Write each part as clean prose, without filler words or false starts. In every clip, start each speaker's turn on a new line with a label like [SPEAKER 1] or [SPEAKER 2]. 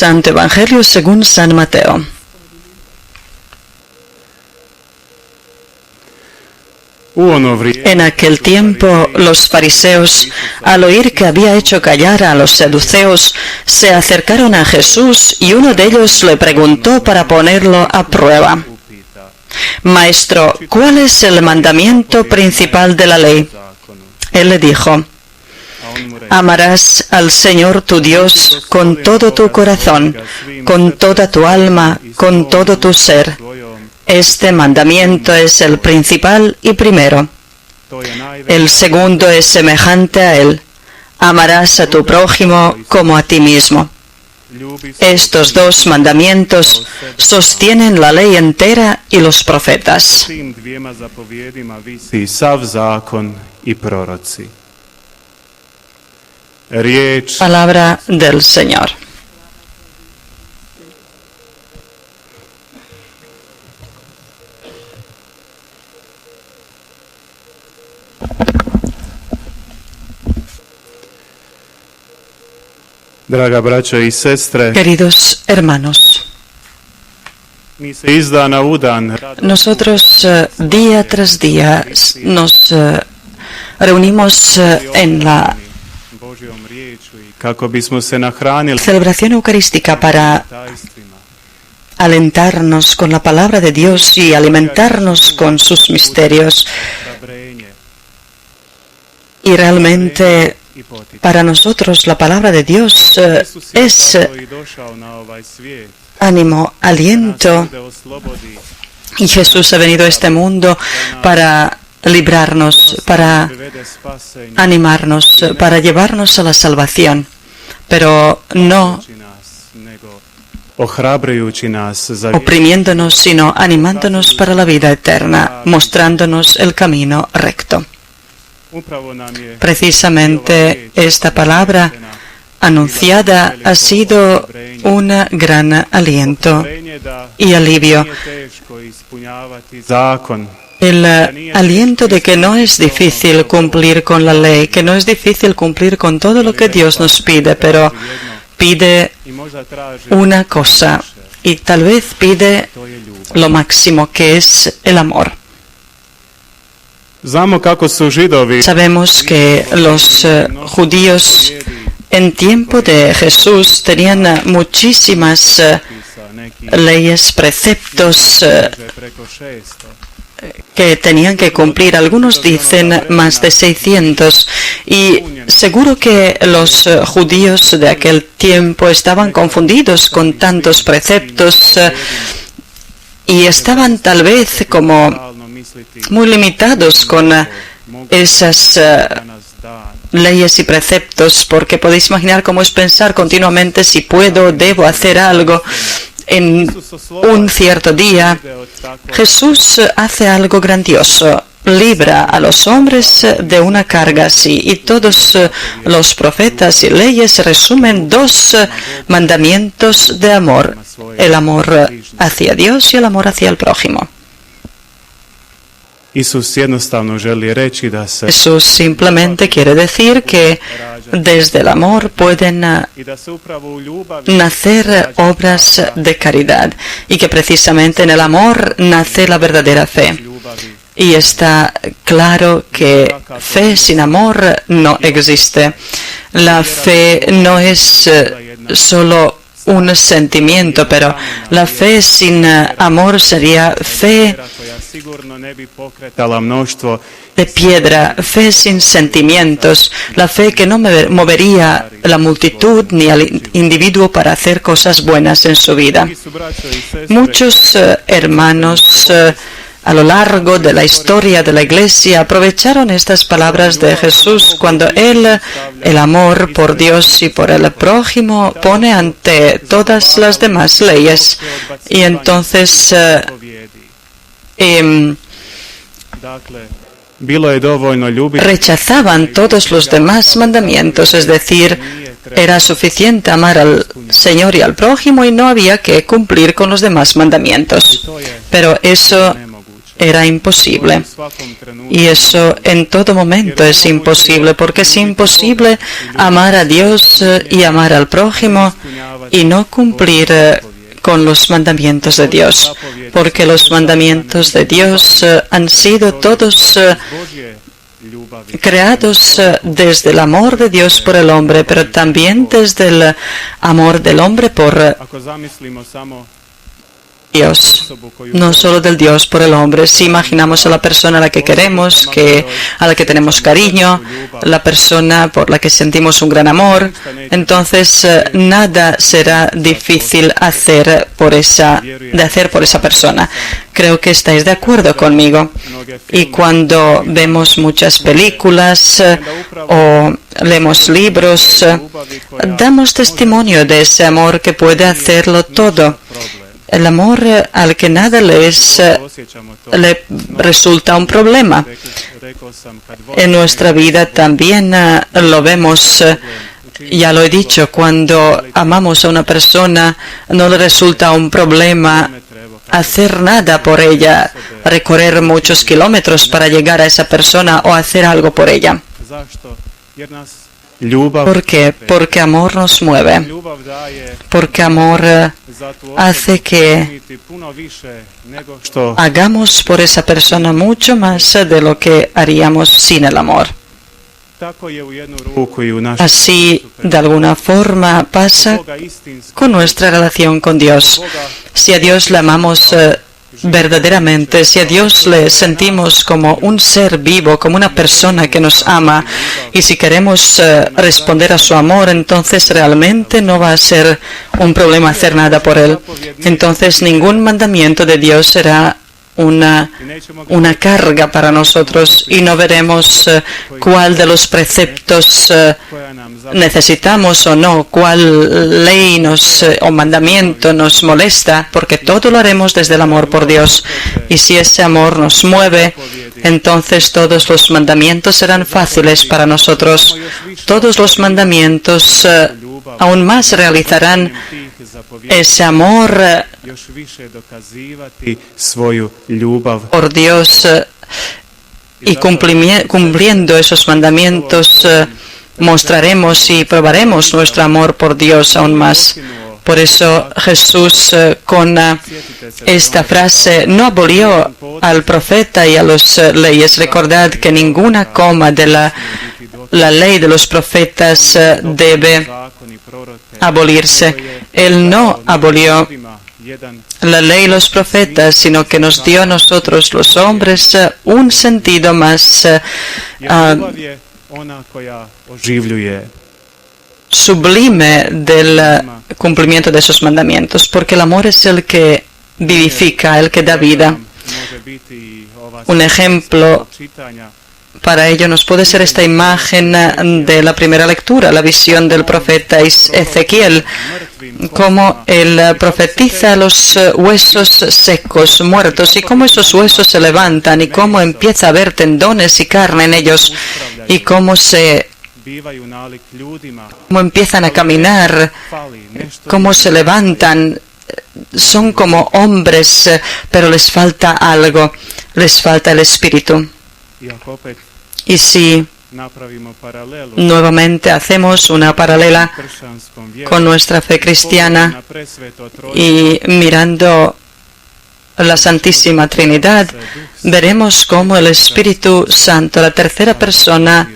[SPEAKER 1] Santo Evangelio según San Mateo. En aquel tiempo los fariseos, al oír que había hecho callar a los saduceos, se acercaron a Jesús y uno de ellos le preguntó para ponerlo a prueba: Maestro, ¿cuál es el mandamiento principal de la ley? Él le dijo: Amarás al Señor tu Dios con todo tu corazón, con toda tu alma, con todo tu ser. Este mandamiento es el principal y primero. El segundo es semejante a él: amarás a tu prójimo como a ti mismo. Estos dos mandamientos sostienen la ley entera y los profetas. Palabra del Señor. Queridos hermanos, nosotros día tras día nos reunimos en la celebración eucarística para alentarnos con la palabra de Dios y alimentarnos con sus misterios. Y realmente para nosotros la palabra de Dios es ánimo, aliento, y Jesús ha venido a este mundo para librarnos, para animarnos, para llevarnos a la salvación, pero no oprimiéndonos, sino animándonos para la vida eterna, mostrándonos el camino recto. Precisamente esta palabra anunciada ha sido un gran aliento y alivio. El aliento de que no es difícil cumplir con la ley, que no es difícil cumplir con todo lo que Dios nos pide, pero pide una cosa, y tal vez pide lo máximo, que es el amor. Sabemos que los judíos en tiempo de Jesús tenían muchísimas leyes, preceptos que tenían que cumplir. Algunos dicen más de 600. Y seguro que los judíos de aquel tiempo estaban confundidos con tantos preceptos y estaban tal vez como muy limitados con esas leyes y preceptos, porque podéis imaginar cómo es pensar continuamente si puedo, debo hacer algo en un cierto día. Jesús hace algo grandioso, libra a los hombres de una carga así, y todos los profetas y leyes resumen dos mandamientos de amor: el amor hacia Dios y el amor hacia el prójimo. Jesús simplemente quiere decir que desde el amor pueden nacer obras de caridad, y que precisamente en el amor nace la verdadera fe. Y está claro que fe sin amor no existe. La fe no es solo un sentimiento, pero la fe sin amor sería fe de piedra, fe sin sentimientos, la fe que no movería la multitud ni al individuo para hacer cosas buenas en su vida. Muchos hermanos a lo largo de la historia de la Iglesia aprovecharon estas palabras de Jesús cuando Él, el amor por Dios y por el prójimo, pone ante todas las demás leyes. Y entonces rechazaban todos los demás mandamientos, es decir, era suficiente amar al Señor y al prójimo y no había que cumplir con los demás mandamientos. Pero eso era imposible. Y eso en todo momento es imposible, porque es imposible amar a Dios y amar al prójimo y no cumplir con los mandamientos de Dios, porque los mandamientos de Dios han sido todos creados desde el amor de Dios por el hombre, pero también desde el amor del hombre por Dios, no solo del Dios por el hombre. Si imaginamos a la persona a la que queremos, a la que tenemos cariño, la persona por la que sentimos un gran amor, entonces nada será difícil de hacer por esa persona. Creo que estáis de acuerdo conmigo. Y cuando vemos muchas películas o leemos libros, damos testimonio de ese amor que puede hacerlo todo. El amor al que nada le resulta un problema. En nuestra vida también lo vemos, ya lo he dicho, cuando amamos a una persona no le resulta un problema hacer nada por ella, recorrer muchos kilómetros para llegar a esa persona o hacer algo por ella. ¿Por qué? Porque amor nos mueve. Porque amor hace que hagamos por esa persona mucho más de lo que haríamos sin el amor. Así, de alguna forma, pasa con nuestra relación con Dios. Si a Dios le amamos verdaderamente, si a Dios le sentimos como un ser vivo, como una persona que nos ama, y si queremos responder a su amor, entonces realmente no va a ser un problema hacer nada por Él. Entonces ningún mandamiento de Dios será una carga para nosotros y no veremos cuál de los preceptos necesitamos o no, cuál ley o mandamiento nos molesta, porque todo lo haremos desde el amor por Dios. Y si ese amor nos mueve, entonces todos los mandamientos serán fáciles para nosotros. Todos los mandamientos aún más realizarán ese amor por Dios y cumpliendo esos mandamientos mostraremos y probaremos nuestro amor por Dios aún más. Por eso Jesús con esta frase no abolió al profeta y a las leyes. Recordad que ninguna coma de la ley de los profetas debe abolirse. Él no abolió la ley y los profetas, sino que nos dio a nosotros los hombres un sentido más sublime del cumplimiento de esos mandamientos, porque el amor es el que vivifica, el que da vida. Un ejemplo para ello nos puede ser esta imagen de la primera lectura, la visión del profeta Ezequiel, cómo él profetiza los huesos secos, muertos, y cómo esos huesos se levantan, y cómo empieza a haber tendones y carne en ellos, y cómo empiezan a caminar, cómo se levantan. Son como hombres, pero les falta algo, les falta el espíritu. Y si nuevamente hacemos una paralela con nuestra fe cristiana y mirando la Santísima Trinidad, veremos cómo el Espíritu Santo, la tercera persona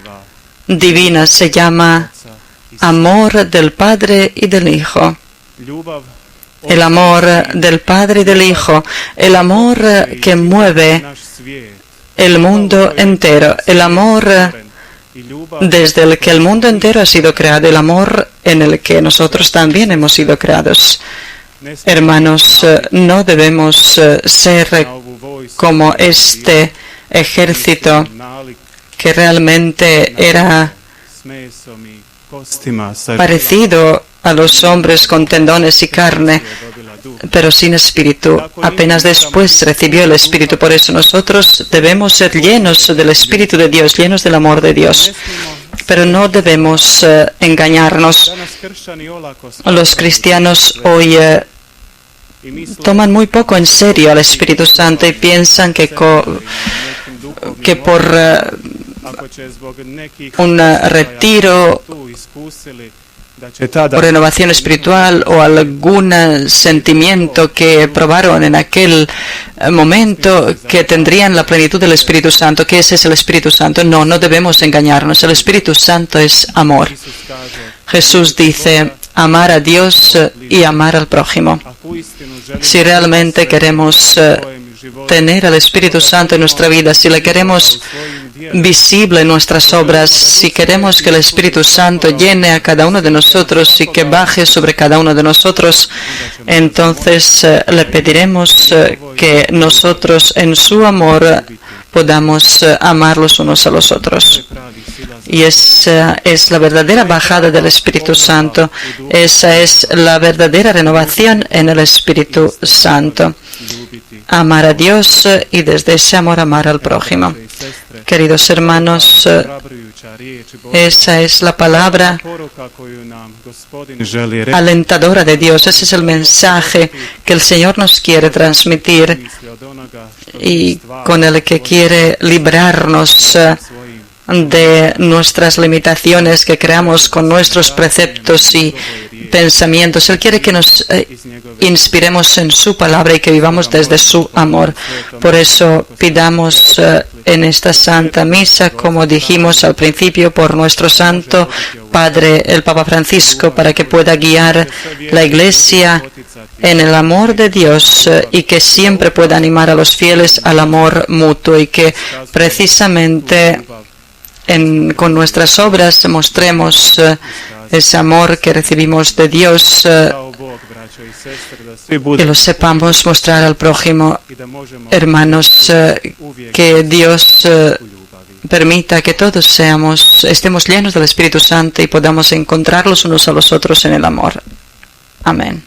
[SPEAKER 1] divina, se llama amor del Padre y del Hijo. El amor del Padre y del Hijo, el amor que mueve el mundo entero, el amor desde el que el mundo entero ha sido creado, el amor en el que nosotros también hemos sido creados. Hermanos, no debemos ser como este ejército que realmente era parecido a los hombres con tendones y carne, pero sin espíritu. Apenas después recibió el espíritu. Por eso nosotros debemos ser llenos del Espíritu de Dios, llenos del amor de Dios. Pero no debemos engañarnos. Los cristianos hoy toman muy poco en serio al Espíritu Santo y piensan que por un retiro o renovación espiritual o algún sentimiento que probaron en aquel momento que tendrían la plenitud del Espíritu Santo. ¿Qué es el Espíritu Santo? No debemos engañarnos. El Espíritu Santo es amor. Jesús dice amar a Dios y amar al prójimo. Si realmente queremos tener al Espíritu Santo en nuestra vida, si le queremos visible en nuestras obras, si queremos que el Espíritu Santo llene a cada uno de nosotros y que baje sobre cada uno de nosotros, entonces le pediremos que nosotros en su amor podamos amar los unos a los otros. Y esa es la verdadera bajada del Espíritu Santo. Esa es la verdadera renovación en el Espíritu Santo. Amar a Dios y desde ese amor amar al prójimo. Queridos hermanos, esa es la palabra alentadora de Dios. Ese es el mensaje que el Señor nos quiere transmitir y con el que quiere librarnos de nuestras limitaciones que creamos con nuestros preceptos y pensamientos. Él quiere que nos inspiremos en su palabra y que vivamos desde su amor. Por eso pidamos en esta Santa Misa, como dijimos al principio, por nuestro Santo Padre, el Papa Francisco, para que pueda guiar la Iglesia en el amor de Dios y que siempre pueda animar a los fieles al amor mutuo y que precisamente con nuestras obras mostremos ese amor que recibimos de Dios y lo sepamos mostrar al prójimo. Hermanos, que Dios permita que todos estemos llenos del Espíritu Santo y podamos encontrar los unos a los otros en el amor. Amén.